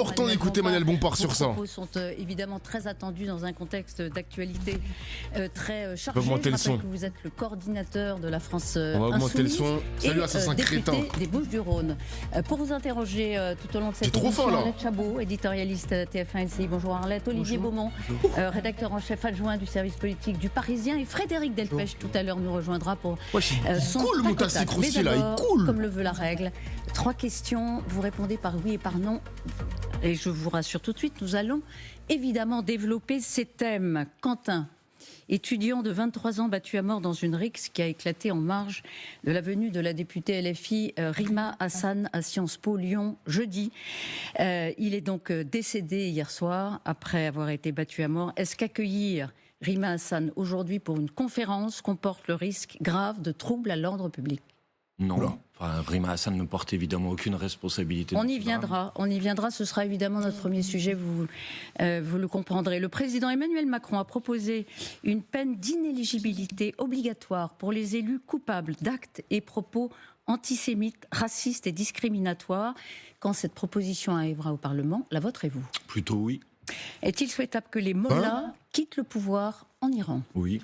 important d'écouter Manuel Bompard sur ça. Vos propos sont évidemment très attendus dans un contexte d'actualité très chargé. On va augmenter le son. Que vous êtes le coordinateur de la France On va augmenter le son. Salut Assassin Crétin. Des Bouches-du-Rhône. Pour vous interroger tout au long de cette émission, Arlette Chabot, éditorialiste TF1 LCI. Bonjour Arlette. Olivier Beaumont, rédacteur en chef adjoint du service politique du Parisien. Et Frédéric Delpech, tout à l'heure, nous rejoindra pour son cool, mon tasse croustille là, il est cool. Comme le veut la règle, 3 questions, vous répondez par oui et par non. Et je vous rassure tout de suite, nous allons évidemment développer ces thèmes. Quentin, étudiant de 23 ans battu à mort dans une rixe qui a éclaté en marge de la venue de la députée LFI Rima Hassan à Sciences Po Lyon jeudi. Il est donc décédé hier soir après avoir été battu à mort. Est-ce qu'accueillir Rima Hassan aujourd'hui pour une conférence comporte le risque grave de troubles à l'ordre public? Non, enfin, Rima Hassan ne porte évidemment aucune responsabilité. On y viendra, ce sera évidemment notre premier sujet, vous le comprendrez. Le président Emmanuel Macron a proposé une peine d'inéligibilité obligatoire pour les élus coupables d'actes et propos antisémites, racistes et discriminatoires. Quand cette proposition arrivera au Parlement, la voterez-vous? Plutôt oui. Est-il souhaitable que les mollahs quittent le pouvoir en Iran? Oui.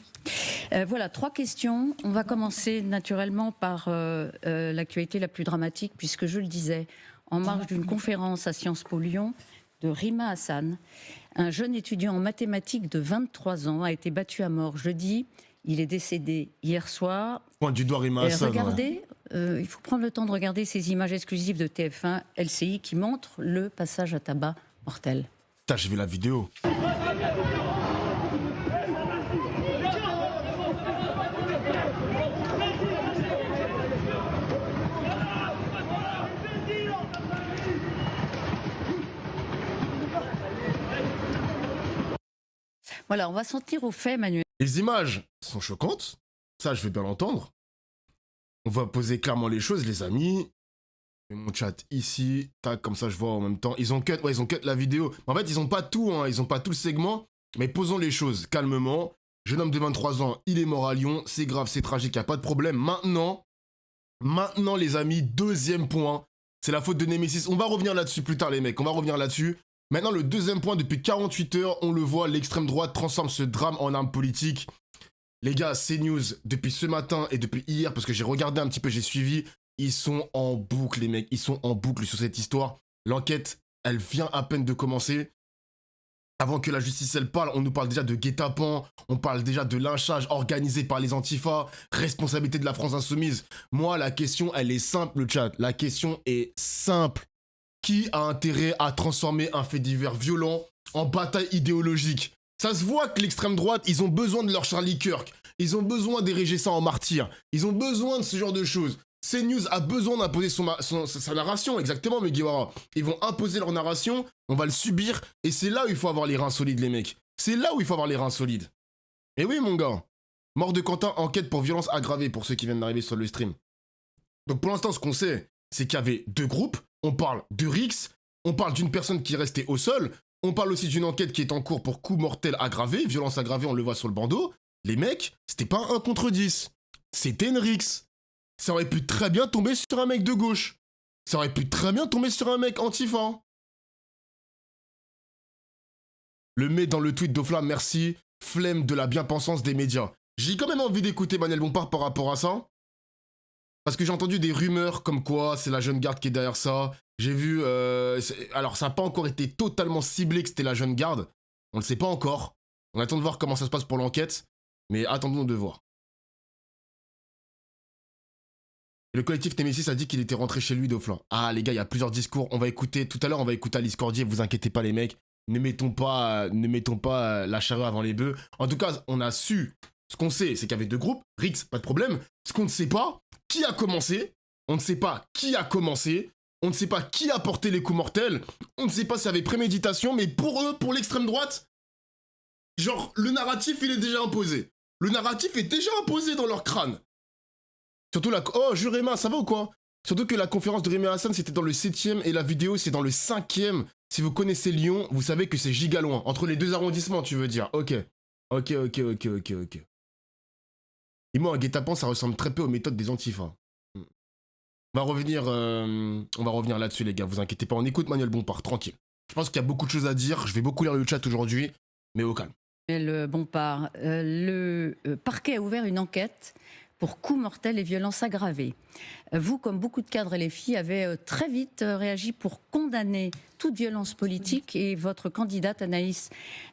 Voilà, 3 questions. On va commencer naturellement par l'actualité la plus dramatique, puisque je le disais, en marge d'une conférence à Sciences Po Lyon de Rima Hassan, un jeune étudiant en mathématiques de 23 ans a été battu à mort jeudi. Il est décédé hier soir. Pointe du doigt Rima Hassan. Regardez, il faut prendre le temps de regarder ces images exclusives de TF1 LCI qui montrent le passage à tabac mortel. Putain, j'ai vu la vidéo. Voilà, on va s'en tenir aux faits, Manuel. Les images sont choquantes, ça je veux bien l'entendre. On va poser clairement les choses, les amis. Mon chat ici, tac, comme ça je vois en même temps. Ils ont cut la vidéo. En fait, ils ont pas tout, hein, ils ont pas tout le segment. Mais posons les choses calmement. Jeune homme de 23 ans, il est mort à Lyon. C'est grave, c'est tragique, y a pas de problème. Maintenant les amis, deuxième point. C'est la faute de Nemesis. On va revenir là-dessus plus tard les mecs, on va revenir là-dessus. Maintenant, le deuxième point, depuis 48 heures, on le voit, l'extrême droite transforme ce drame en arme politique. Les gars, CNews, depuis ce matin et depuis hier, parce que j'ai regardé un petit peu, j'ai suivi, ils sont en boucle, les mecs. Ils sont en boucle sur cette histoire. L'enquête, elle vient à peine de commencer. Avant que la justice, elle parle, on nous parle déjà de guet-apens, on parle déjà de lynchage organisé par les antifas, responsabilité de la France insoumise. Moi, la question, elle est simple, le chat. La question est simple. Qui a intérêt à transformer un fait divers violent en bataille idéologique? Ça se voit que l'extrême droite, ils ont besoin de leur Charlie Kirk. Ils ont besoin d'ériger ça en martyr. Ils ont besoin de ce genre de choses. CNews a besoin d'imposer sa narration, exactement, Meguiwara. Ils vont imposer leur narration, on va le subir, et c'est là où il faut avoir les reins solides, les mecs. C'est là où il faut avoir les reins solides. Et oui, mon gars. Mort de Quentin, enquête pour violence aggravée, pour ceux qui viennent d'arriver sur le stream. Donc pour l'instant, ce qu'on sait, c'est qu'il y avait 2 groupes. On parle de Rix, on parle d'une personne qui est restée au sol, on parle aussi d'une enquête qui est en cours pour coup mortel aggravé, violence aggravée, on le voit sur le bandeau. Les mecs, c'était pas 1 contre 10. C'était une Rix. Ça aurait pu très bien tomber sur un mec de gauche. Ça aurait pu très bien tomber sur un mec antifa. Le met dans le tweet d'Ofla, merci, flemme de la bien-pensance des médias. J'ai quand même envie d'écouter Manuel Bompard par rapport à ça. Parce que j'ai entendu des rumeurs comme quoi c'est la jeune garde qui est derrière ça. J'ai vu... alors ça n'a pas encore été totalement ciblé que c'était la jeune garde. On ne le sait pas encore. On attend de voir comment ça se passe pour l'enquête. Mais attendons de voir. Et le collectif Nemesis a dit qu'il était rentré chez lui d'Oflin. Ah les gars, il y a plusieurs discours. On va écouter... Tout à l'heure, on va écouter Alice Cordier. Vous inquiétez pas les mecs. Ne mettons pas la charrue avant les bœufs. En tout cas, on a su... Ce qu'on sait, c'est qu'il y avait 2 groupes. Rix, pas de problème. Ce qu'on ne sait pas, qui a commencé. On ne sait pas qui a commencé. On ne sait pas qui a porté les coups mortels. On ne sait pas s'il y avait préméditation. Mais pour eux, pour l'extrême droite, genre, le narratif, il est déjà imposé. Le narratif est déjà imposé dans leur crâne. Surtout la... Oh, Jurema, ça va ou quoi? Surtout que la conférence de Rima Hassan, c'était dans le 7e et la vidéo, c'est dans le 5e. Si vous connaissez Lyon, vous savez que c'est giga loin. Entre les 2 arrondissements, tu veux dire. Ok. Ok. Et moi, un guet-apens, ça ressemble très peu aux méthodes des antifas. On va revenir là-dessus, les gars. Vous inquiétez pas. On écoute Manuel Bompard, tranquille. Je pense qu'il y a beaucoup de choses à dire. Je vais beaucoup lire le chat aujourd'hui, mais au calme. Le Bompard, le parquet a ouvert une enquête pour coups mortels et violences aggravées. Vous, comme beaucoup de cadres LFI, avez très vite réagi pour condamner toute violence politique et votre candidate Anaïs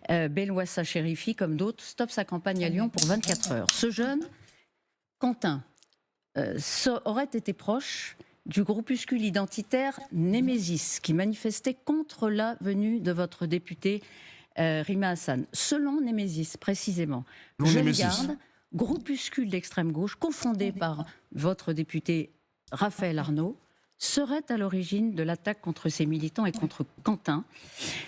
Bellouassa Chérifi, comme d'autres, stoppe sa campagne à Lyon pour 24 heures. Ce jeune, Quentin, aurait été proche du groupuscule identitaire Némésis, qui manifestait contre la venue de votre député Rima Hassan. Selon Némésis, précisément, Jeune Garde, groupuscule d'extrême gauche, confondé par votre député Raphaël Arnaud, serait à l'origine de l'attaque contre ces militants et contre Quentin.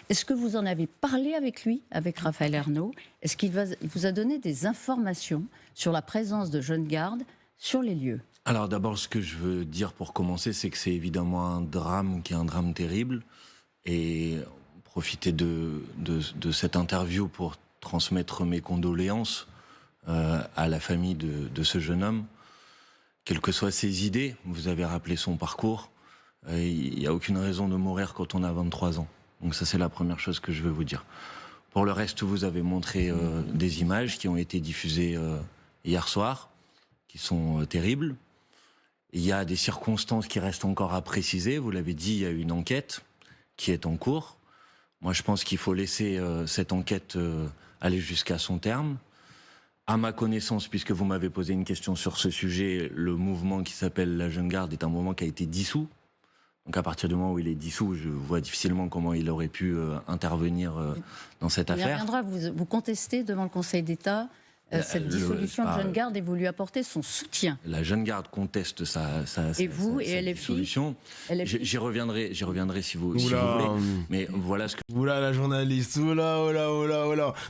Est-ce que vous en avez parlé avec lui, avec Raphaël Arnaud? Est-ce qu'il vous a donné des informations sur la présence de Jeune Garde sur les lieux? Alors d'abord, ce que je veux dire pour commencer, c'est que c'est évidemment un drame qui est un drame terrible. Et profiter de cette interview pour transmettre mes condoléances à la famille de ce jeune homme. Quelles que soient ses idées, vous avez rappelé son parcours, il n'y a aucune raison de mourir quand on a 23 ans. Donc ça, c'est la première chose que je veux vous dire. Pour le reste, vous avez montré des images qui ont été diffusées hier soir, qui sont terribles. Il y a des circonstances qui restent encore à préciser. Vous l'avez dit, il y a une enquête qui est en cours. Moi, je pense qu'il faut laisser cette enquête aller jusqu'à son terme. À ma connaissance, puisque vous m'avez posé une question sur ce sujet, le mouvement qui s'appelle la Jeune Garde est un mouvement qui a été dissous. Donc à partir du moment où il est dissous, je vois difficilement comment il aurait pu intervenir dans cette affaire. Il reviendra, vous contestez devant le Conseil d'État cette dissolution de Jeune Garde et vous lui apportez son soutien. La Jeune Garde conteste sa dissolution. J'y reviendrai si vous voulez. Mais voilà ce que... Oula la journaliste, oula.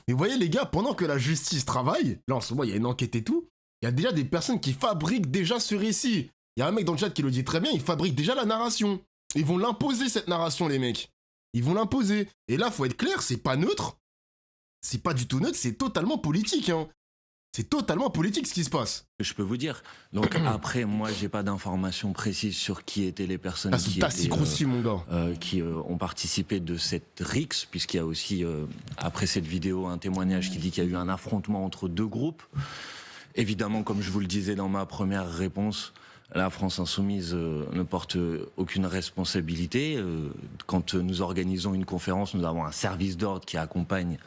Mais vous voyez les gars, pendant que la justice travaille, là en ce moment il y a une enquête et tout, il y a déjà des personnes qui fabriquent déjà ce récit. Il y a un mec dans le chat qui le dit très bien, il fabrique déjà la narration. Ils vont l'imposer cette narration les mecs. Ils vont l'imposer. Et là faut être clair, c'est pas neutre. C'est pas du tout neutre, c'est totalement politique hein. C'est totalement politique ce qui se passe. Je peux vous dire. Donc après, moi, j'ai pas d'informations précises sur qui étaient les personnes qui ont participé de cette rixe, puisqu'il y a aussi, après cette vidéo, un témoignage qui dit qu'il y a eu un affrontement entre deux groupes. Évidemment, comme je vous le disais dans ma première réponse, la France Insoumise ne porte aucune responsabilité. Quand nous organisons une conférence, nous avons un service d'ordre qui accompagne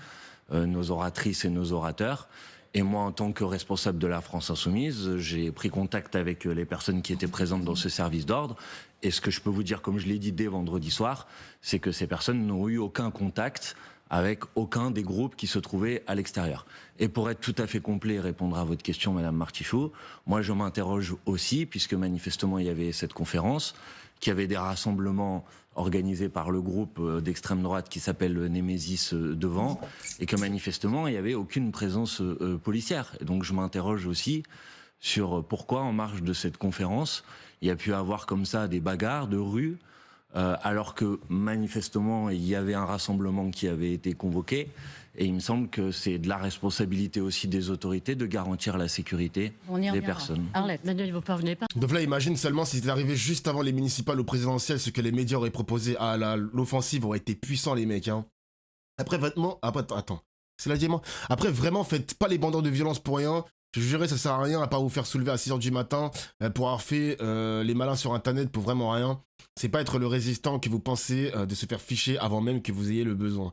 nos oratrices et nos orateurs. Et moi, en tant que responsable de la France Insoumise, j'ai pris contact avec les personnes qui étaient présentes dans ce service d'ordre. Et ce que je peux vous dire, comme je l'ai dit dès vendredi soir, c'est que ces personnes n'ont eu aucun contact avec aucun des groupes qui se trouvaient à l'extérieur. Et pour être tout à fait complet et répondre à votre question, Madame Martichoux, moi je m'interroge aussi, puisque manifestement il y avait cette conférence, qu'il y avait des rassemblements organisés par le groupe d'extrême droite qui s'appelle Némésis devant, et que manifestement il n'y avait aucune présence policière. Et donc je m'interroge aussi sur pourquoi en marge de cette conférence il y a pu avoir comme ça des bagarres de rue, alors que manifestement il y avait un rassemblement qui avait été convoqué. Et il me semble que c'est de la responsabilité aussi des autorités de garantir la sécurité des personnes. Arlette, Manuel, vous ne parvenez pas. Donc là, imagine seulement si c'était arrivé juste avant les municipales ou présidentielles, ce que les médias auraient proposé à l'offensive aurait été puissant, les mecs. Hein. Après, attends. C'est la diamant. Après, vraiment, faites pas les bandeurs de violence pour rien. Je jurais, ça sert à rien à part vous faire soulever à 6h du matin pour avoir fait les malins sur Internet pour vraiment rien. C'est pas être le résistant que vous pensez de se faire ficher avant même que vous ayez le besoin.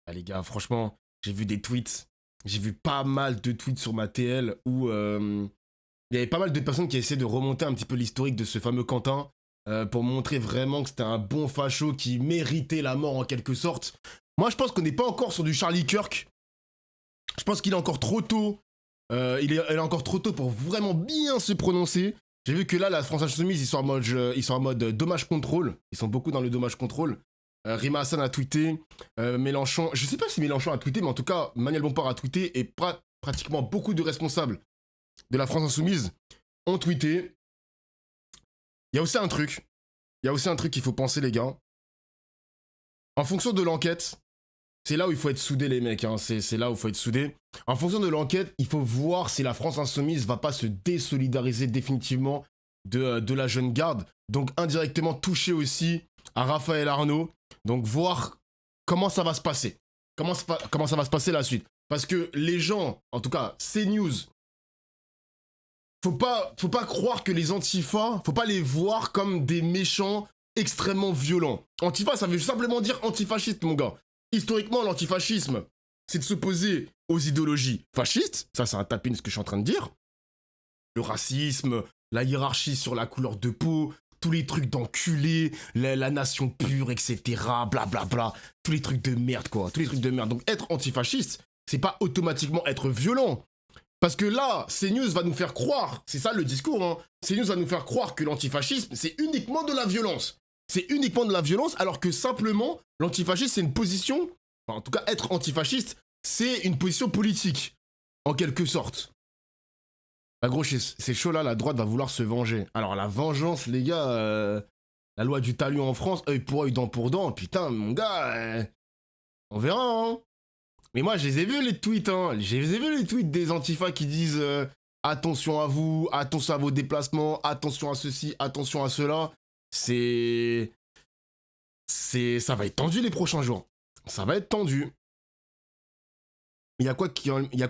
Ah, les gars, franchement, j'ai vu des tweets. J'ai vu pas mal de tweets sur ma TL où il y avait pas mal de personnes qui essaient de remonter un petit peu l'historique de ce fameux Quentin pour montrer vraiment que c'était un bon facho qui méritait la mort en quelque sorte. Moi, je pense qu'on n'est pas encore sur du Charlie Kirk. Je pense qu'il est encore trop tôt. Il est encore trop tôt pour vraiment bien se prononcer. J'ai vu que là, la France Insoumise, ils sont en mode dommage contrôle. Ils sont beaucoup dans le dommage contrôle. Rima Hassan a tweeté, Mélenchon, je sais pas si Mélenchon a tweeté, mais en tout cas, Manuel Bompard a tweeté et pratiquement beaucoup de responsables de la France Insoumise ont tweeté. Il y a aussi un truc qu'il faut penser, les gars. En fonction de l'enquête, c'est là où il faut être soudé, les mecs, hein. C'est là où il faut être soudé. En fonction de l'enquête, il faut voir si la France Insoumise va pas se désolidariser définitivement de la Jeune Garde, donc indirectement toucher aussi à Raphaël Arnaud. Donc voir comment ça va se passer. Comment ça va se passer la suite. Parce que les gens, en tout cas, CNews, faut pas croire que les antifas, faut pas les voir comme des méchants extrêmement violents. Antifa, ça veut simplement dire antifasciste, mon gars. Historiquement, l'antifascisme, c'est de s'opposer aux idéologies fascistes. Ça, c'est un tapin ce que je suis en train de dire. Le racisme, la hiérarchie sur la couleur de peau, tous les trucs d'enculés, la nation pure, etc. Blablabla. Tous les trucs de merde, quoi. Tous les trucs de merde. Donc, être antifasciste, c'est pas automatiquement être violent. Parce que là, CNews va nous faire croire, c'est ça le discours, hein. CNews va nous faire croire que l'antifascisme, c'est uniquement de la violence. C'est uniquement de la violence, alors que simplement, l'antifascisme, c'est une position, enfin, en tout cas, être antifasciste, c'est une position politique, en quelque sorte. Bah gros, c'est chaud là, la droite va vouloir se venger. Alors la vengeance, les gars, la loi du talion en France, œil pour œil, dent pour dent, putain, mon gars, on verra, hein. Mais moi, je les ai vus les tweets, hein. Je les ai vus les tweets des antifas qui disent attention à vous, attention à vos déplacements, attention à ceci, attention à cela. Ça va être tendu les prochains jours. Ça va être tendu. Il y a quoi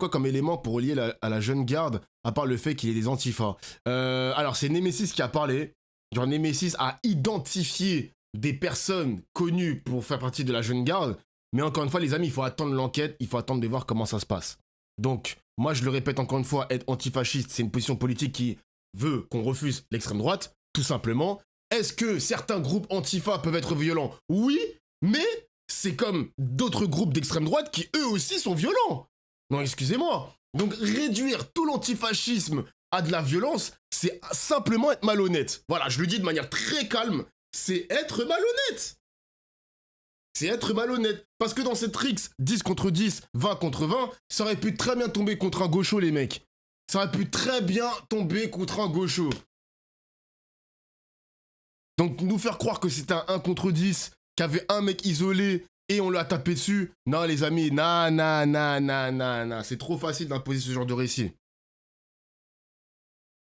comme élément pour relier à la jeune garde, à part le fait qu'il y ait des antifas. Alors, c'est Nemesis qui a parlé. Genre, Nemesis a identifié des personnes connues pour faire partie de la jeune garde. Mais encore une fois, les amis, il faut attendre l'enquête, il faut attendre de voir comment ça se passe. Donc, moi, je le répète encore une fois, être antifasciste, c'est une position politique qui veut qu'on refuse l'extrême droite, tout simplement. Est-ce que certains groupes antifa peuvent être violents? Oui, mais c'est comme d'autres groupes d'extrême droite qui, eux aussi, sont violents. Non, excusez-moi. Donc, réduire tout l'antifascisme à de la violence, c'est simplement être malhonnête. Voilà, je le dis de manière très calme, c'est être malhonnête. C'est être malhonnête. Parce que dans cette rixe, 10 contre 10, 20 contre 20, ça aurait pu très bien tomber contre un gaucho, les mecs. Ça aurait pu très bien tomber contre un gaucho. Donc, nous faire croire que c'était un 1 contre 10, qu'il y avait un mec isolé et on l'a tapé dessus. Non, les amis, non. C'est trop facile d'imposer ce genre de récit.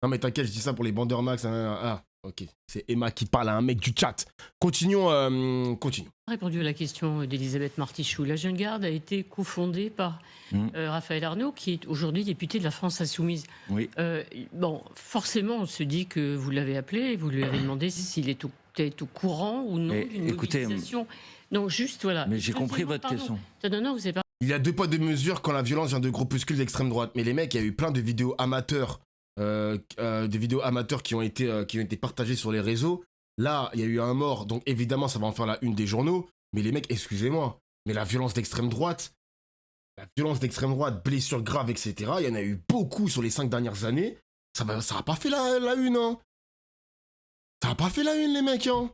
Non, mais t'inquiète, je dis ça pour les bandeurs max. Ah, ok. C'est Emma qui parle à un mec du chat. Continuons. Répondu à la question d'Elisabeth Martichoux. La Jeune Garde a été cofondée par Raphaël Arnaud, qui est aujourd'hui député de la France Insoumise. Oui. Bon, forcément, on se dit que vous l'avez appelé, vous lui avez demandé s'il est au courant ou non d'une mobilisation. Non, juste voilà. Mais j'ai compris votre question. Non, vous savez pas. Il y a 2 poids 2 mesures quand la violence vient de groupuscules d'extrême droite. Mais les mecs, il y a eu plein de vidéos amateurs. Des vidéos amateurs qui ont été partagées sur les réseaux. Là, il y a eu un mort, donc évidemment, ça va en faire la une des journaux. Mais les mecs, excusez-moi, mais la violence d'extrême droite, blessures graves, etc., il y en a eu beaucoup sur les 5 dernières années. Ça a pas fait la une, hein. Ça a pas fait la une, les mecs, hein.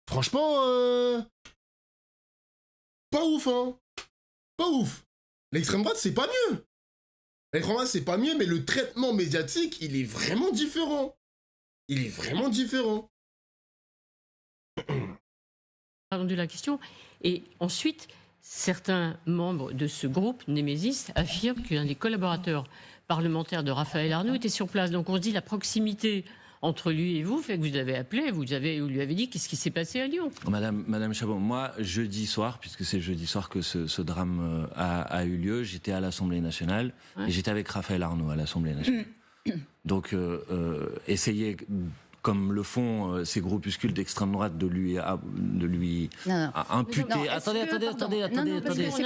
Franchement, pas ouf, hein. Pas ouf. L'extrême droite, c'est pas mieux. L'extrême droite, c'est pas mieux, mais le traitement médiatique, il est vraiment différent. Répondu la question. Et ensuite, certains membres de ce groupe, Némésis, affirment qu'un des collaborateurs parlementaires de Raphaël Arnaud était sur place. Donc on se dit la proximité entre lui et vous fait que vous l'avez appelé, vous lui avez dit qu'est-ce qui s'est passé à Lyon. Madame Chabot, moi, jeudi soir, puisque c'est jeudi soir que ce drame a eu lieu, j'étais à l'Assemblée nationale et j'étais avec Raphaël Arnaud à l'Assemblée nationale. Donc, essayez, comme le font ces groupuscules d'extrême droite, de lui imputer. Attendez.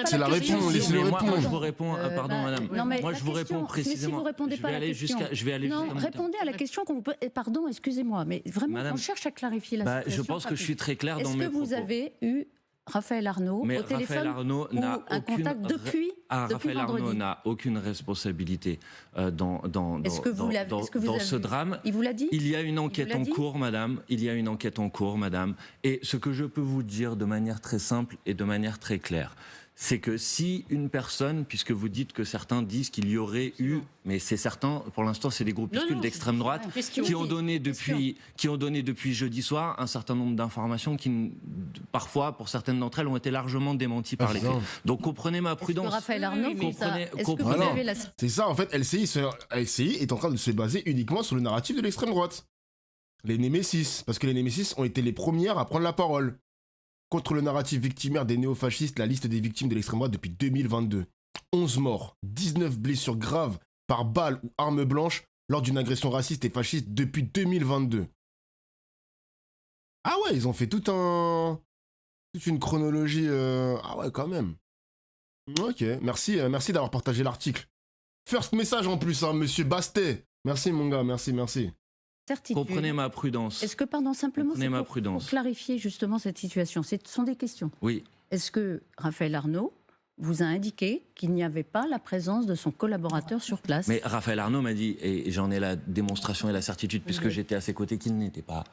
C'est la réponse, laissez-le répondre. Moi, je vous réponds, pardon, madame. Moi, je vous réponds précisément. Si vous répondez pas à la question. Je vais aller non, répondez à la question qu'on vous pose. Pardon, excusez-moi, mais vraiment, madame, on cherche à clarifier la situation. Je pense que je suis très clair dans mes propos. Est-ce que vous avez eu Raphaël Arnaud au téléphone ou un contact depuis Raphaël Arnaud n'a aucune responsabilité dans ce drame. Il vous l'a dit? Il y a une enquête en cours, madame. Et ce que je peux vous dire de manière très simple et de manière très claire, c'est que si une personne, puisque vous dites que certains disent qu'il y aurait eu, mais c'est certain, pour l'instant c'est des groupuscules d'extrême droite qui ont donné depuis jeudi soir un certain nombre d'informations qui, parfois, pour certaines d'entre elles, ont été largement démenties par les faits. Donc comprenez ma prudence. Est-ce que Raphaël Arnaud, c'est ça, en fait, LCI est en train de se baser uniquement sur le narratif de l'extrême droite. Les Némésis, parce que les Némésis ont été les premières à prendre la parole. contre le narratif victimaire des néofascistes, la liste des victimes de l'extrême droite depuis 2022. 11 morts, 19 blessures graves par balle ou arme blanche lors d'une agression raciste et fasciste depuis 2022. Ah ouais, ils ont fait toute une chronologie... Ah ouais, quand même. Ok, merci d'avoir partagé l'article. First message en plus, hein, monsieur Bastet. Merci mon gars, merci. Certitude. Comprenez ma prudence. Est-ce que, pardon, simplement, pour clarifier justement cette situation, ce sont des questions. Oui. Est-ce que Raphaël Arnaud vous a indiqué qu'il n'y avait pas la présence de son collaborateur sur place? Mais Raphaël Arnaud m'a dit, et j'en ai la démonstration et la certitude, puisque j'étais à ses côtés, qu'il n'était pas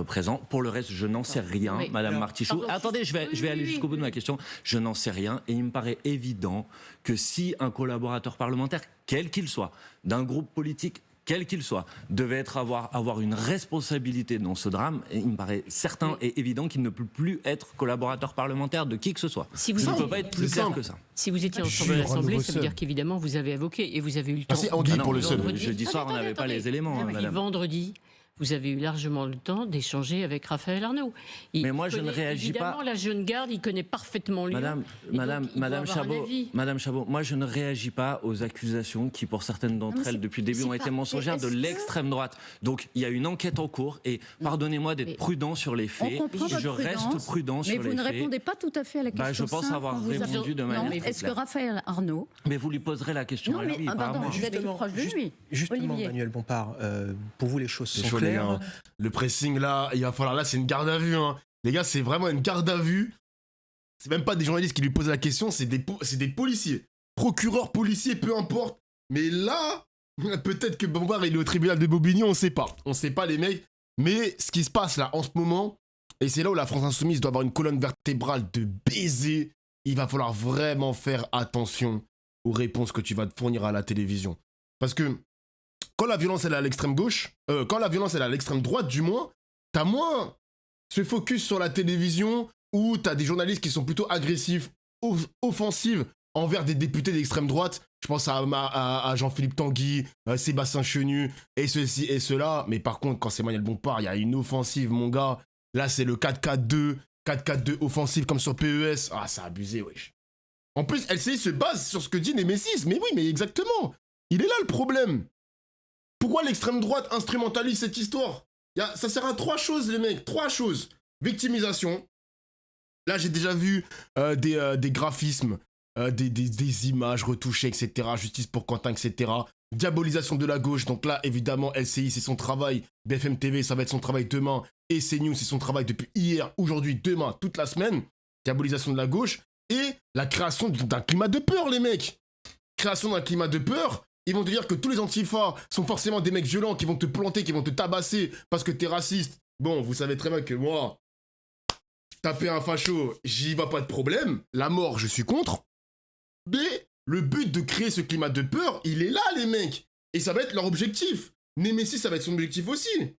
présent. Pour le reste, je n'en sais rien, oui. Madame Martichoux. Attendez, je vais aller jusqu'au bout de ma question. Je n'en sais rien, et il me paraît évident que si un collaborateur parlementaire, quel qu'il soit, d'un groupe politique, quel qu'il soit, devait avoir une responsabilité dans ce drame, et il me paraît certain et évident qu'il ne peut plus être collaborateur parlementaire de qui que ce soit. Si vous ne peut pas être plus clair que ça. Si vous étiez ensemble à l'Assemblée, ça veut dire qu'évidemment vous avez évoqué et vous avez eu le temps. Merci Anguille pour le seul. Jeudi soir, on n'avait pas les éléments, madame. Vendredi, vous avez eu largement le temps d'échanger avec Raphaël Arnaud. Mais moi, je ne réagis pas. Évidemment, la jeune garde, il connaît parfaitement Lyon. Madame Chabot, moi, je ne réagis pas aux accusations qui, pour certaines d'entre elles, depuis le début, ont été mensongères de l'extrême droite. Donc, il y a une enquête en cours et pardonnez-moi d'être prudent sur les faits. Je reste prudent sur les faits. Mais vous ne répondez pas tout à fait à la question. Je pense avoir répondu de manière très claire. Est-ce que Raphaël Arnaud... Mais vous lui poserez la question à lui, pas à moi. Vous êtes proche de lui. Justement, Manuel Bompard, pour vous, les choses sont claires. Hein. Le pressing là, il va falloir, là c'est une garde à vue. Hein. Les gars, c'est vraiment une garde à vue. C'est même pas des journalistes qui lui posent la question, c'est des policiers. Procureurs, policiers, peu importe. Mais là, peut-être que Bompard il est au tribunal de Bobigny, on sait pas. On sait pas les mecs. Mais ce qui se passe là en ce moment, et c'est là où la France Insoumise doit avoir une colonne vertébrale de baiser, il va falloir vraiment faire attention aux réponses que tu vas te fournir à la télévision. Parce que quand la violence elle est à l'extrême gauche, quand la violence elle est à l'extrême droite du moins, t'as moins ce focus sur la télévision où t'as des journalistes qui sont plutôt agressifs, offensifs envers des députés d'extrême droite. Je pense à Jean-Philippe Tanguy, Sébastien Chenu et ceci et cela. Mais par contre, quand c'est Manuel Bompard, il y a une offensive, mon gars. Là, c'est le 4-4-2 offensive comme sur PES. Ah, c'est abusé, wesh. En plus, LCI se base sur ce que dit Némésis. Mais oui, mais exactement. Il est là le problème. Pourquoi l'extrême droite instrumentalise cette histoire? Ça sert à 3 choses, les mecs. 3 choses. Victimisation. Là, j'ai déjà vu des graphismes, des images retouchées, etc. Justice pour Quentin, etc. Diabolisation de la gauche. Donc là, évidemment, LCI, c'est son travail. BFM TV, ça va être son travail demain. Et CNews, c'est son travail depuis hier, aujourd'hui, demain, toute la semaine. Diabolisation de la gauche. Et la création d'un climat de peur, les mecs. Création d'un climat de peur. Ils vont te dire que tous les antifas sont forcément des mecs violents qui vont te planter, qui vont te tabasser parce que t'es raciste. Bon, vous savez très bien que moi, taper un facho, j'y va pas de problème. La mort, je suis contre. Mais le but de créer ce climat de peur, il est là, les mecs. Et ça va être leur objectif. Némésis, ça va être son objectif aussi.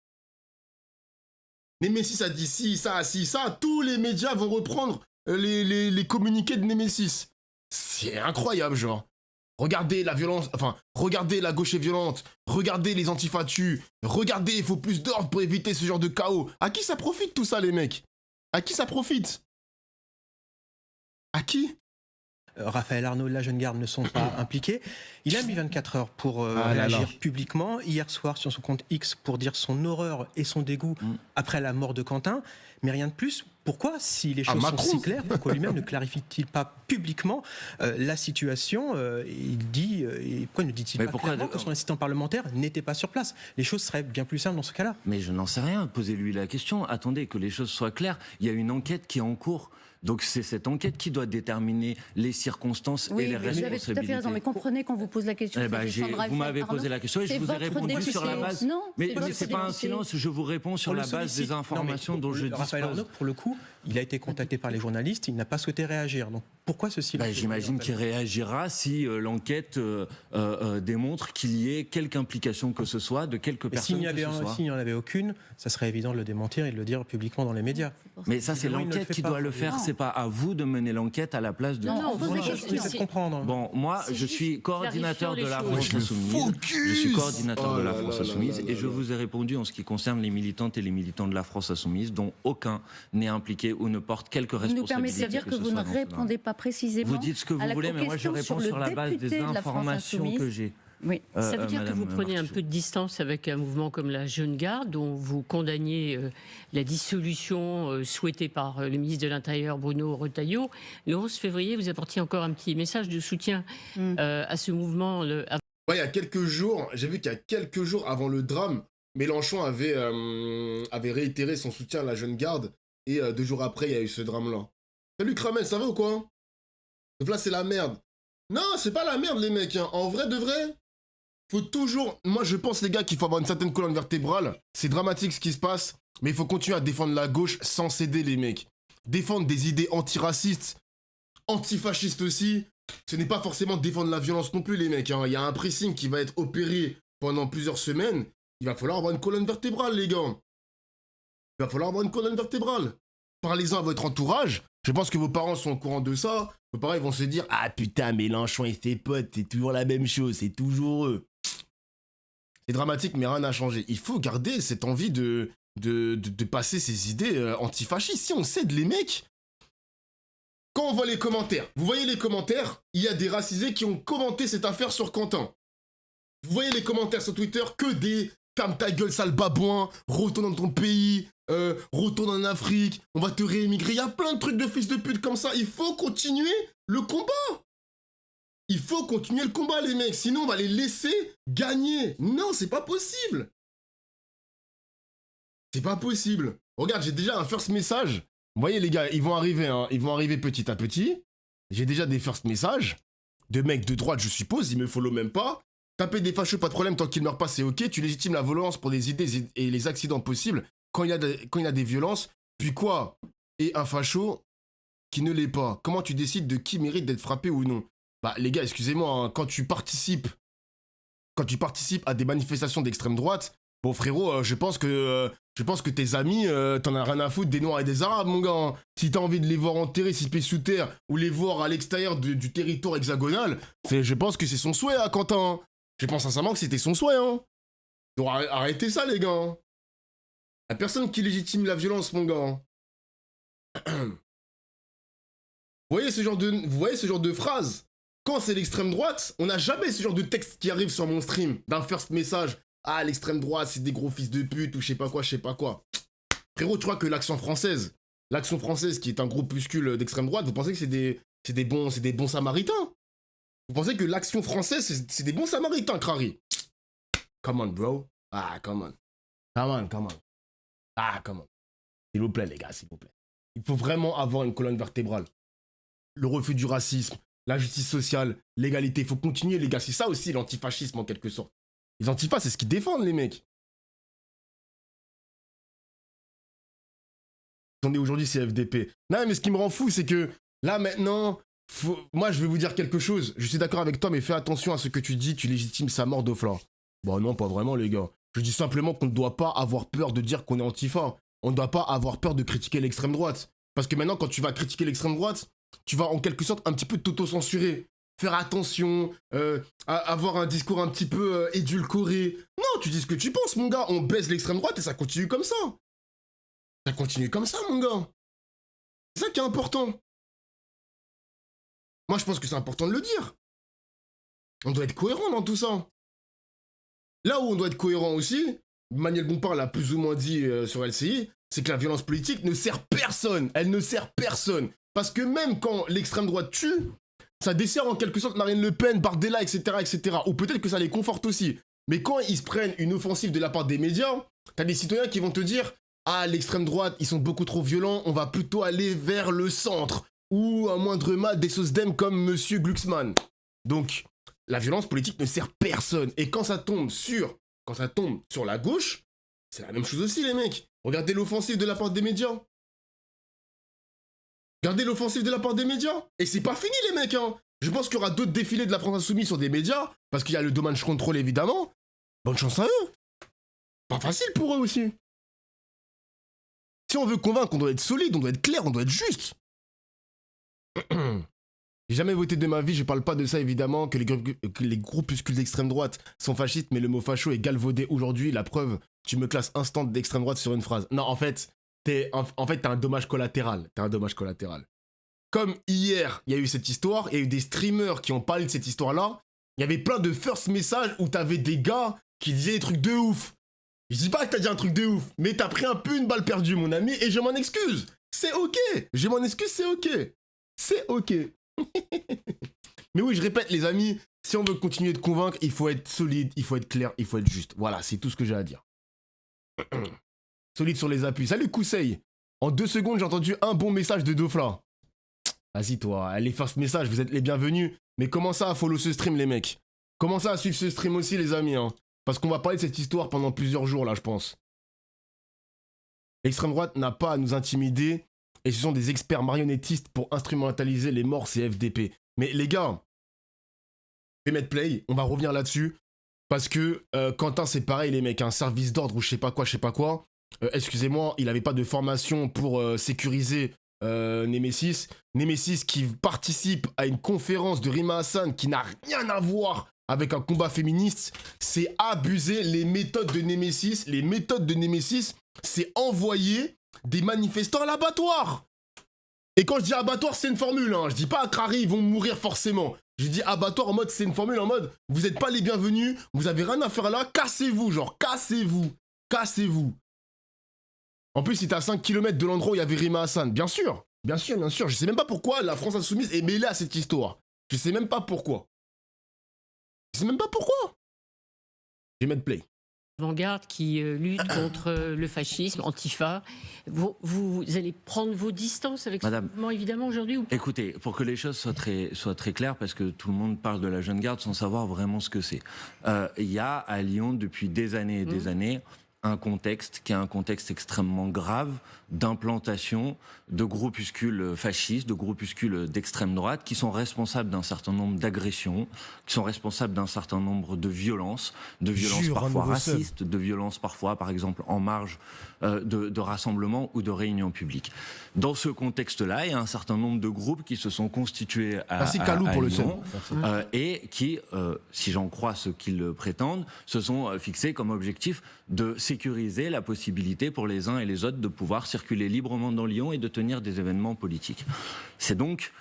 Némésis a dit ci, ça. Tous les médias vont reprendre les communiqués de Némésis. C'est incroyable, genre. Regardez la violence, regardez la gauche est violente, regardez les antifas tuent, regardez, il faut plus d'ordre pour éviter ce genre de chaos. À qui ça profite tout ça, les mecs? À qui ça profite? À qui? Raphaël Arnaud et la jeune garde ne sont pas impliqués. Il a mis 24 heures pour réagir publiquement. Hier soir, sur son compte X, pour dire son horreur et son dégoût après la mort de Quentin. Mais rien de plus. Pourquoi, si les choses sont si claires, pourquoi lui-même ne clarifie-t-il pas publiquement la situation? Pourquoi ne dit-il pas clairement que son assistant parlementaire n'était pas sur place? Les choses seraient bien plus simples dans ce cas-là. Mais je n'en sais rien. Posez-lui la question. Attendez que les choses soient claires. Il y a une enquête qui est en cours. Donc c'est cette enquête qui doit déterminer les circonstances et les responsabilités. Vous avez tout à fait raison, mais comprenez qu'on vous pose la question. Vous m'avez posé la question et je vous ai répondu sur la base. Non, mais c'est pas un silence, je vous réponds sur la base des informations dont je dispose. Raphaël Arnaud, pour le coup, il a été contacté par les journalistes, il n'a pas souhaité réagir. Donc Pourquoi ce silence? J'imagine qu'il réagira si l'enquête démontre qu'il y ait quelque implication que ce soit de quelques personnes. S'il n'y en avait aucune, ça serait évident de le démentir et de le dire publiquement dans les médias. Mais ça, c'est l'enquête qui doit le faire. C'est pas à vous de mener l'enquête à la place de. Non, de comprendre. Bon, moi, je suis coordinateur de la France Insoumise. Je suis coordinateur de la France Insoumise et je vous ai répondu en ce qui concerne les militantes et les militants de la France Insoumise, dont aucun n'est impliqué ou ne porte quelque responsabilité. Vous nous permettez de dire que vous ne répondez pas précisément. Vous dites ce que vous voulez, mais moi je réponds sur la base des informations que j'ai. Oui. Ça veut dire que vous prenez un peu de distance avec un mouvement comme la Jeune Garde, dont vous condamniez la dissolution souhaitée par le ministre de l'Intérieur Bruno Retailleau. Le 11 février, vous apportiez encore un petit message de soutien à ce mouvement. Il y a quelques jours, j'ai vu qu'il y a quelques jours avant le drame, Mélenchon avait réitéré son soutien à la Jeune Garde, et 2 jours après, il y a eu ce drame-là. Salut Kramel, ça va ou quoi? Donc là, c'est la merde. Non, c'est pas la merde, les mecs. Hein. En vrai de vrai, faut toujours... Moi, je pense, les gars, qu'il faut avoir une certaine colonne vertébrale. C'est dramatique ce qui se passe, mais il faut continuer à défendre la gauche sans céder, les mecs. Défendre des idées antiracistes, antifascistes aussi. Ce n'est pas forcément défendre la violence non plus, les mecs. Hein. Il y a un pressing qui va être opéré pendant plusieurs semaines. Il va falloir avoir une colonne vertébrale, les gars. Il va falloir avoir une colonne vertébrale. Parlez-en à votre entourage. Je pense que vos parents sont au courant de ça. Vos parents ils vont se dire « Ah putain, Mélenchon et ses potes, c'est toujours la même chose, c'est toujours eux. » C'est dramatique, mais rien n'a changé. Il faut garder cette envie de passer ces idées antifascistes. Si on cède les mecs... Quand on voit les commentaires, vous voyez les commentaires, il y a des racisés qui ont commenté cette affaire sur Quentin. Vous voyez les commentaires sur Twitter, que des « Ferme ta gueule, sale babouin, retourne dans ton pays, retourne en Afrique, on va te réémigrer. » Il y a plein de trucs de fils de pute comme ça. Il faut continuer le combat. Il faut continuer le combat, les mecs. Sinon, on va les laisser gagner. Non, c'est pas possible. C'est pas possible. Regarde, j'ai déjà un first message. Vous voyez, les gars, ils vont arriver, hein. Ils vont arriver petit à petit. J'ai déjà des first messages. De mecs de droite, je suppose. Ils me follow même pas. Taper des fâcheux, pas de problème, tant qu'ils meurent pas, c'est ok. Tu légitimes la violence pour des idées et les accidents possibles quand il y a des violences. Puis quoi? Et un facho qui ne l'est pas. Comment tu décides de qui mérite d'être frappé ou non? Bah les gars, excusez-moi, hein, quand tu participes à des manifestations d'extrême droite, bon frérot, je pense que tes amis, t'en as rien à foutre des Noirs et des Arabes, mon gars. Hein. Si t'as envie de les voir enterrés 6 pieds sous terre ou les voir à l'extérieur du territoire hexagonal, je pense que c'est son souhait, hein, Quentin. Je pense sincèrement que c'était son souhait, hein. Donc arrêtez ça, les gars. Hein. La personne qui légitime la violence, mon gars. Hein. Vous voyez ce genre de phrase? Quand c'est l'extrême droite, on n'a jamais ce genre de texte qui arrive sur mon stream, d'un first message. Ah, l'extrême droite, c'est des gros fils de pute, ou je sais pas quoi. Frérot, tu crois que l'Action française, qui est un groupuscule d'extrême droite, vous pensez que c'est des bons samaritains? Vous pensez que l'Action française, c'est des bons samaritains, Crary? Come on, bro. Ah, come on. Ah, come on. S'il vous plaît, les gars, s'il vous plaît. Il faut vraiment avoir une colonne vertébrale. Le refus du racisme, la justice sociale, l'égalité. Il faut continuer, les gars. C'est ça aussi, l'antifascisme, en quelque sorte. Les antifas, c'est ce qu'ils défendent, les mecs. On est aujourd'hui, c'est FDP. Non, mais ce qui me rend fou, c'est que là, maintenant... Moi, je vais vous dire quelque chose. Je suis d'accord avec toi, mais fais attention à ce que tu dis. Tu légitimes sa mort d'Ofla. Bon, non, pas vraiment, les gars. Je dis simplement qu'on ne doit pas avoir peur de dire qu'on est antifa. On ne doit pas avoir peur de critiquer l'extrême droite. Parce que maintenant, quand tu vas critiquer l'extrême droite, tu vas en quelque sorte un petit peu t'auto-censurer. Faire attention, avoir un discours un petit peu édulcoré. Non, tu dis ce que tu penses, mon gars. On baisse l'extrême droite et ça continue comme ça. Ça continue comme ça, mon gars. C'est ça qui est important. Moi, je pense que c'est important de le dire. On doit être cohérent dans tout ça. Là où on doit être cohérent aussi, Manuel Bompard l'a plus ou moins dit sur LCI, c'est que la violence politique ne sert personne. Elle ne sert personne. Parce que même quand l'extrême droite tue, ça dessert en quelque sorte Marine Le Pen, Bardella, etc., etc. Ou peut-être que ça les conforte aussi. Mais quand ils se prennent une offensive de la part des médias, t'as des citoyens qui vont te dire « Ah, l'extrême droite, ils sont beaucoup trop violents, on va plutôt aller vers le centre. » Ou à moindre mal des sauces d'em comme Monsieur Glucksmann. Donc, la violence politique ne sert personne. Et quand ça tombe sur la gauche, c'est la même chose aussi, les mecs. Regardez l'offensive de la part des médias. Regardez l'offensive de la part des médias. Et c'est pas fini, les mecs, hein. Je pense qu'il y aura d'autres défilés de la France Insoumise sur des médias, parce qu'il y a le damage control, évidemment. Bonne chance à eux. Pas facile pour eux aussi. Si on veut convaincre, on doit être solide, on doit être clair, on doit être juste. J'ai jamais voté de ma vie, je parle pas de ça évidemment, que les groupuscules d'extrême droite sont fascistes, mais le mot facho est galvaudé aujourd'hui. La preuve, tu me classes instant d'extrême droite sur une phrase. Non, en fait, t'as un dommage collatéral. T'as un dommage collatéral. Comme hier, il y a eu cette histoire, il y a eu des streamers qui ont parlé de cette histoire-là. Il y avait plein de first messages où t'avais des gars qui disaient des trucs de ouf. Je dis pas que t'as dit un truc de ouf, mais t'as pris un peu une balle perdue, mon ami, et je m'en excuse. C'est ok. Je m'en excuse, c'est ok. C'est ok. Mais oui, je répète, les amis, si on veut continuer de convaincre, il faut être solide, il faut être clair, il faut être juste. Voilà, c'est tout ce que j'ai à dire. Solide sur les appuis. Salut Kousei. En 2 secondes, j'ai entendu un bon message de Dofla. Vas-y toi, les first messages, vous êtes les bienvenus. Mais commencez à follow ce stream, les mecs. Commencez à suivre ce stream aussi, les amis. Hein. Parce qu'on va parler de cette histoire pendant plusieurs jours, là, je pense. L'extrême droite n'a pas à nous intimider. Et ce sont des experts marionnettistes pour instrumentaliser les morts et FDP. Mais les gars, je vais mettre play, on va revenir là-dessus. Parce que Quentin, c'est pareil, les mecs, un service d'ordre ou je sais pas quoi. Excusez-moi, il n'avait pas de formation pour sécuriser Nemesis. Nemesis qui participe à une conférence de Rima Hassan qui n'a rien à voir avec un combat féministe. C'est abuser les méthodes de Nemesis. Les méthodes de Nemesis, c'est envoyer des manifestants à l'abattoir. Et quand je dis abattoir, c'est une formule. Hein. Je dis pas à Crary, ils vont mourir forcément. Je dis abattoir en mode, c'est une formule en mode, vous n'êtes pas les bienvenus, vous avez rien à faire là, cassez-vous, genre, cassez-vous. Cassez-vous. En plus, si t'es à 5 km de l'endroit où il y avait Rima Hassan, bien sûr. Je sais même pas pourquoi la France Insoumise est mêlée à cette histoire. Je sais même pas pourquoi. Je vais mettre play. Avant-garde qui lutte contre le fascisme, Antifa. Vous allez prendre vos distances avec ce mouvement, évidemment, aujourd'hui ou pas ? Écoutez, pour que les choses soient très claires, parce que tout le monde parle de la jeune garde sans savoir vraiment ce que c'est. Il y a à Lyon, depuis des années et des années, un contexte qui est un contexte extrêmement grave d'implantation de groupuscules fascistes, de groupuscules d'extrême droite, qui sont responsables d'un certain nombre d'agressions, qui sont responsables d'un certain nombre de violences parfois racistes, de violences parfois, par exemple, en marge de rassemblements ou de réunions publiques. Dans ce contexte-là, il y a un certain nombre de groupes qui se sont constitués à Lyon et qui, si j'en crois ce qu'ils prétendent, se sont fixés comme objectif de sécuriser la possibilité pour les uns et les autres de pouvoir circuler librement dans Lyon et de tenir des événements politiques. C'est donc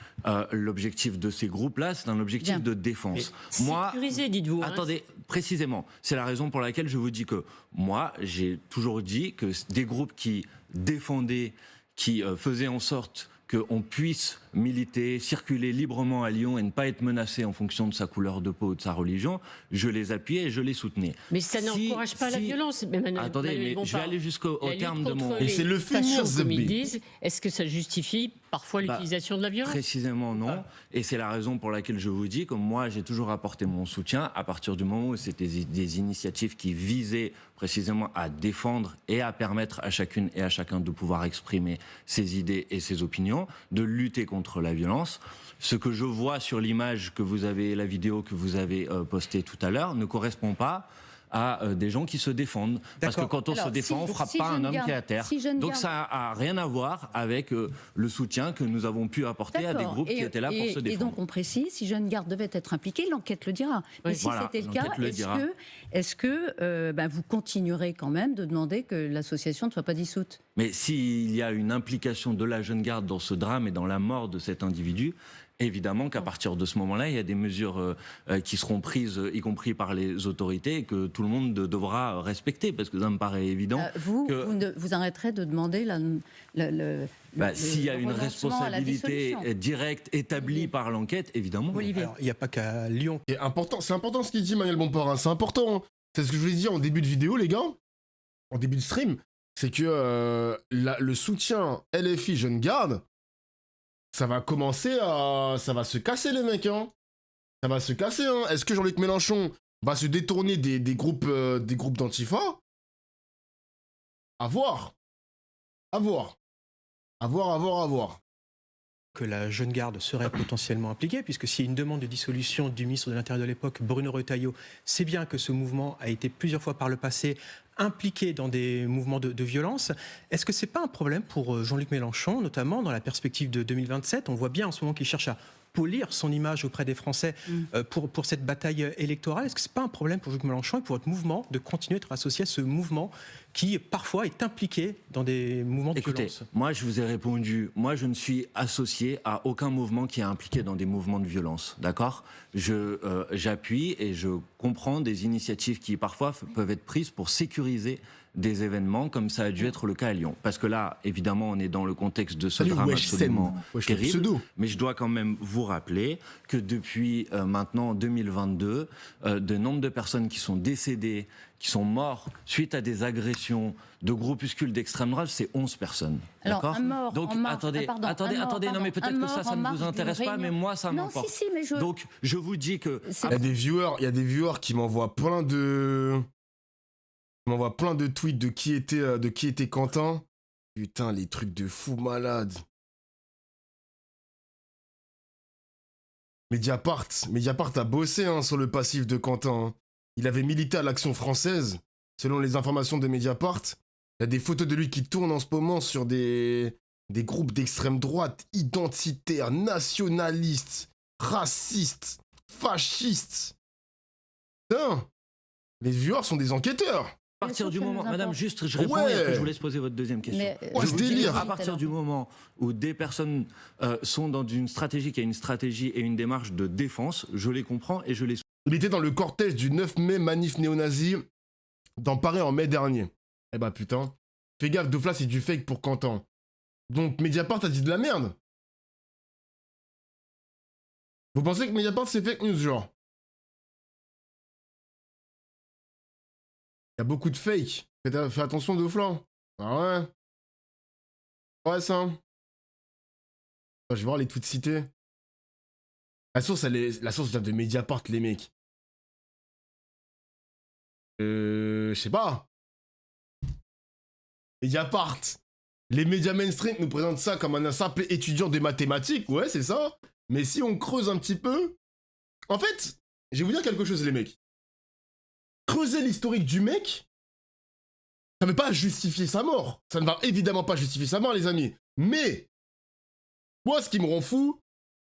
l'objectif de ces groupes-là, c'est un objectif de défense. Sécuriser, dites-vous. Attendez, précisément, c'est la raison pour laquelle je vous dis que moi, j'ai toujours dit que des groupes qui défendaient, qui faisaient en sorte qu'on puisse militer, circuler librement à Lyon et ne pas être menacé en fonction de sa couleur de peau ou de sa religion, je les appuyais et je les soutenais. Mais ça n'encourage pas la violence. Attendez, mais je vais aller jusqu'au terme de mon... Et c'est le finir, comme ils disent. Est-ce que ça justifie parfois l'utilisation de la violence ? Précisément non. Et c'est la raison pour laquelle je vous dis que moi, j'ai toujours apporté mon soutien à partir du moment où c'était des initiatives qui visaient précisément à défendre et à permettre à chacune et à chacun de pouvoir exprimer ses idées et ses opinions, de lutter contre la violence. Ce que je vois sur l'image que vous avez, la vidéo que vous avez postée tout à l'heure, ne correspond pas à des gens qui se défendent. Parce que quand on se défend, on ne frappe pas un homme qui est à terre. Donc ça n'a rien à voir avec le soutien que nous avons pu apporter à des groupes qui étaient là pour se défendre. Et donc on précise, si Jeune Garde devait être impliquée, l'enquête le dira. Mais si c'était le cas, est-ce que vous continuerez quand même de demander que l'association ne soit pas dissoute ? Mais s'il y a une implication de la Jeune Garde dans ce drame et dans la mort de cet individu, évidemment qu'à partir de ce moment-là, il y a des mesures qui seront prises, y compris par les autorités, et que tout le monde devra respecter, parce que ça me paraît évident. Vous arrêterez de demander s'il y a une responsabilité directe établie par l'enquête, évidemment. Olivier. Alors, il n'y a pas qu'à Lyon. C'est important ce qu'il dit Manuel Bompard, c'est important. C'est ce que je voulais dire en début de vidéo, les gars, en début de stream, c'est que le soutien LFI Jeune Garde, ça va se casser, les mecs, hein. Ça va se casser, hein. Est-ce que Jean-Luc Mélenchon va se détourner des groupes d'Antifa ? À voir. que la jeune garde serait potentiellement impliquée, puisque s'il y a une demande de dissolution du ministre de l'Intérieur de l'époque, Bruno Retailleau, c'est bien que ce mouvement a été plusieurs fois par le passé impliqué dans des mouvements de violence. Est-ce que c'est pas un problème pour Jean-Luc Mélenchon, notamment dans la perspective de 2027 ? On voit bien en ce moment qu'il cherche à polir son image auprès des Français pour cette bataille électorale. Est-ce que c'est pas un problème pour Jean-Luc Mélenchon et pour votre mouvement de continuer à être associé à ce mouvement qui parfois est impliqué dans des mouvements de violence ? Moi je vous ai répondu, moi je ne suis associé à aucun mouvement qui est impliqué dans des mouvements de violence, d'accord ? J'appuie et je comprends des initiatives qui parfois peuvent être prises pour sécuriser des événements comme ça a dû être le cas à Lyon. Parce que là, évidemment, on est dans le contexte de ce drame absolument terrible. Mais je dois quand même vous rappeler que depuis maintenant 2022, le nombre de personnes qui sont décédées, qui sont mortes suite à des agressions de groupuscules d'extrême droite, c'est 11 personnes. Alors, un mort, donc, attendez, non mais peut-être que ça ne vous intéresse pas, mais moi ça m'importe. Si, mais donc, je vous dis que... Il y a des viewers qui m'envoient plein de... tweets de qui était Quentin. Putain, les trucs de fou malade. Mediapart a bossé sur le passif de Quentin. Il avait milité à l'Action française, selon les informations de Mediapart. Il y a des photos de lui qui tournent en ce moment sur des groupes d'extrême droite, identitaires, nationalistes, racistes, fascistes. Putain, les viewers sont des enquêteurs. À partir du moment, madame, juste je réponds et après je vous laisse poser votre deuxième question. À partir du moment où des personnes sont dans une stratégie qui a une stratégie et une démarche de défense, je les comprends et je les soutiens. Il était dans le cortège du 9 mai manif néo-nazi dans Paris en mai dernier. Eh bah putain, fais gaffe, Dofla c'est du fake pour Quentin. Donc Mediapart a dit de la merde. Vous pensez que Mediapart c'est fake news genre? Il y a beaucoup de fake. Fais attention Dofla. Ah ouais. Ouais ça. Je vais voir les tweets cités. La source vient de Mediapart, les mecs. Je sais pas. Mediapart. Les médias mainstream nous présentent ça comme un simple étudiant de mathématiques. Ouais, c'est ça. Mais si on creuse un petit peu... En fait, je vais vous dire quelque chose, les mecs. Creuser l'historique du mec, ça ne veut pas justifier sa mort. Ça ne va évidemment pas justifier sa mort, les amis. Mais, moi, ce qui me rend fou,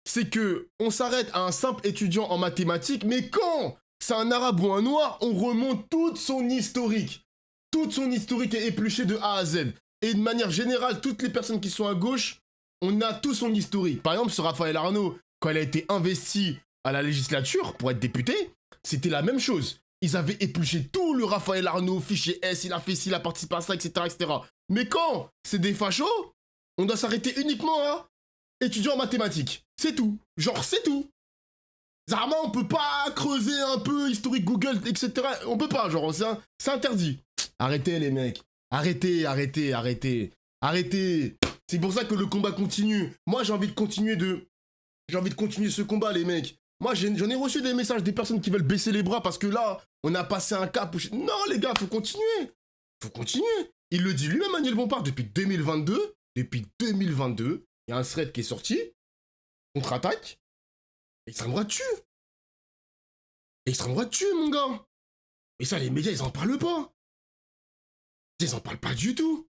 c'est que on s'arrête à un simple étudiant en mathématiques, mais quand c'est un arabe ou un noir, on remonte toute son historique. Toute son historique est épluchée de A à Z. Et de manière générale, toutes les personnes qui sont à gauche, on a tout son historique. Par exemple, sur Raphaël Arnault, quand elle a été investie à la législature pour être députée, c'était la même chose. Ils avaient épluché tout le Raphaël Arnault, fichier S, il a fait ci, il a participé à ça, etc., etc. Mais quand c'est des fachos, on doit s'arrêter uniquement à étudiant en mathématiques. C'est tout. Genre, c'est tout. Zarma, on peut pas creuser un peu historique Google, etc. On peut pas, genre, c'est interdit. Arrêtez, les mecs. Arrêtez. C'est pour ça que le combat continue. Moi, j'ai envie de continuer ce combat, les mecs. Moi, j'en ai reçu des messages des personnes qui veulent baisser les bras parce que là, on a passé un cap. Non, les gars, faut continuer. Il le dit lui-même, Manuel Bompard, depuis 2022. Depuis 2022, il y a un thread qui est sorti. Contre-attaque. Extrême droite tue. Extrême droite tue, mon gars. Mais ça, les médias, ils en parlent pas. Ils en parlent pas du tout.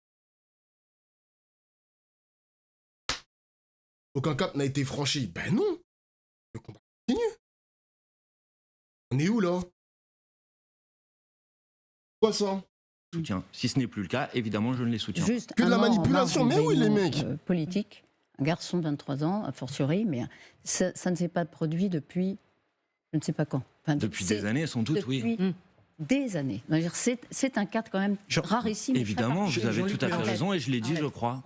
Aucun cap n'a été franchi. Ben non. Le combat continue. On est où, là? Quoi, ça? Soutien. Si ce n'est plus le cas, évidemment, je ne les soutiens. Juste que de la manipulation, mais oui, les mecs. Politique. Un garçon de 23 ans, a fortiori, mais ça ne s'est pas produit depuis je ne sais pas quand. Enfin, depuis des années, sans doute, oui. Des années. C'est un cadre quand même rarissime. Évidemment, vous avez tout à fait raison et je l'ai dit, je crois.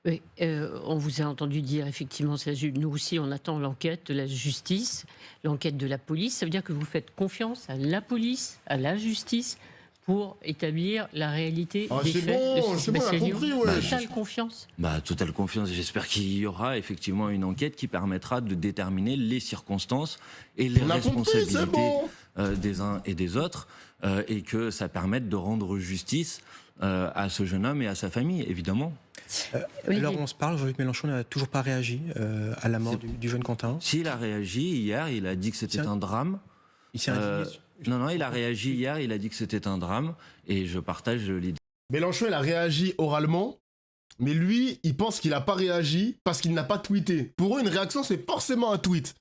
Oui, on vous a entendu dire effectivement, nous aussi on attend l'enquête de la justice, l'enquête de la police. Ça veut dire que vous faites confiance à la police, à la justice pour établir la réalité des faits de ce Lyon. Totale confiance. Totale confiance. J'espère qu'il y aura effectivement une enquête qui permettra de déterminer les circonstances et les responsabilités des uns et des autres et que ça permette de rendre justice à ce jeune homme et à sa famille, évidemment. Alors on se parle, Jean-Luc Mélenchon n'a toujours pas réagi à la mort du jeune Quentin. S'il a réagi hier, il a dit que c'était un drame. Non, il a réagi hier, il a dit que c'était un drame, et je partage l'idée. Mélenchon, il a réagi oralement, mais lui, il pense qu'il n'a pas réagi parce qu'il n'a pas tweeté. Pour eux, une réaction, c'est forcément un tweet.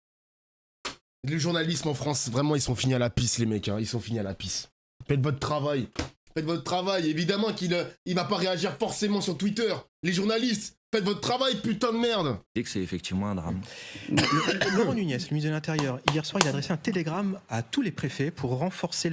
Le journalisme en France, vraiment, ils sont finis à la pisse, les mecs, hein, ils sont finis à la pisse. Faites votre travail. Faites votre travail. Évidemment qu'il ne va pas réagir forcément sur Twitter. Les journalistes, faites votre travail, putain de merde. Et que c'est effectivement un drame. Laurent Nunez, le ministre de l'Intérieur, hier soir, il a adressé un télégramme à tous les préfets pour renforcer